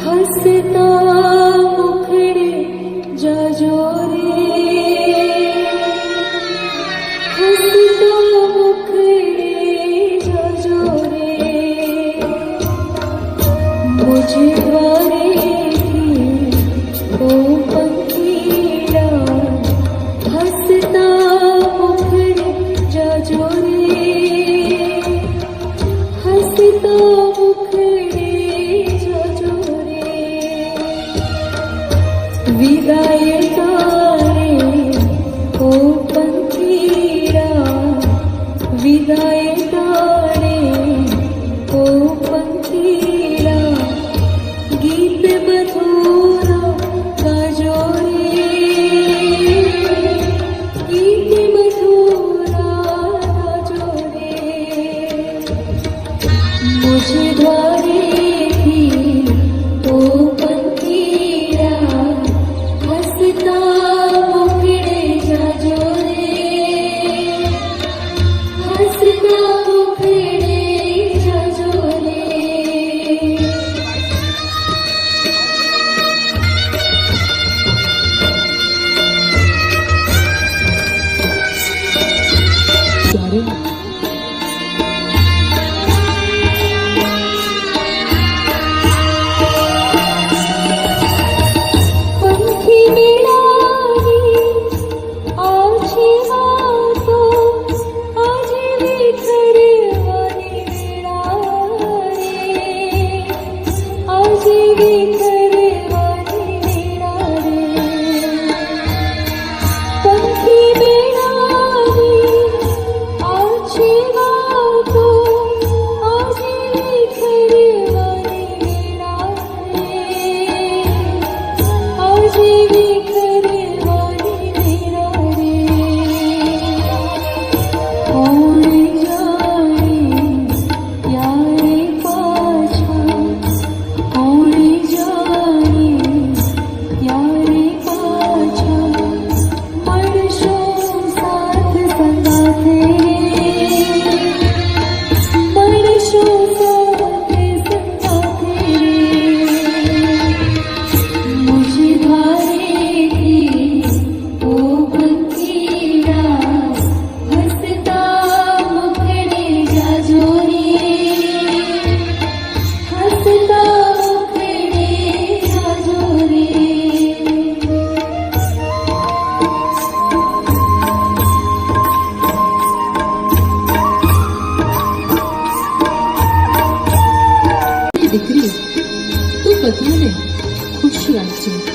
हसता मुखड़े जाजो रे, हसता मुखड़े जाजो रे, मुझे द्वारे ओ पंखीड़ा, हसता मुखड़े जाजो रे, हसता मुखड़े जाजो रे, विदाय तारे ओ पंखीड़ा, विदाय तारे ओ पंखीड़ा, गीत मधुरा गाजो रे, गीत मधुरा गाजो रे, मुझे द्वारे थी ओ पंखीड़ा, हसता मुखड़े जाजो रे, हसता मुखड़े जाजो रे। पंखी मेळावी आजी वातो, आजी विखरवानी वेळा रे, आजी विखरवानी वेळा रे, पंखी मेळावी आजी वातो, आजी विखरवानी वेळा रे, आजी विखरवानी वेळा रे, कोण जाणे यारे पाछा, कोण जाणे यारे पाछा, मळशो साथ संगाथे, मळशो साथ संगाथे रे, मुझे द्वारे थी ओ पंखीड़ा, हसता मुखड़े जाजो रे, हसता मुखड़े जाजो रे। દીકરી તું બધાને ખુશી આપજે.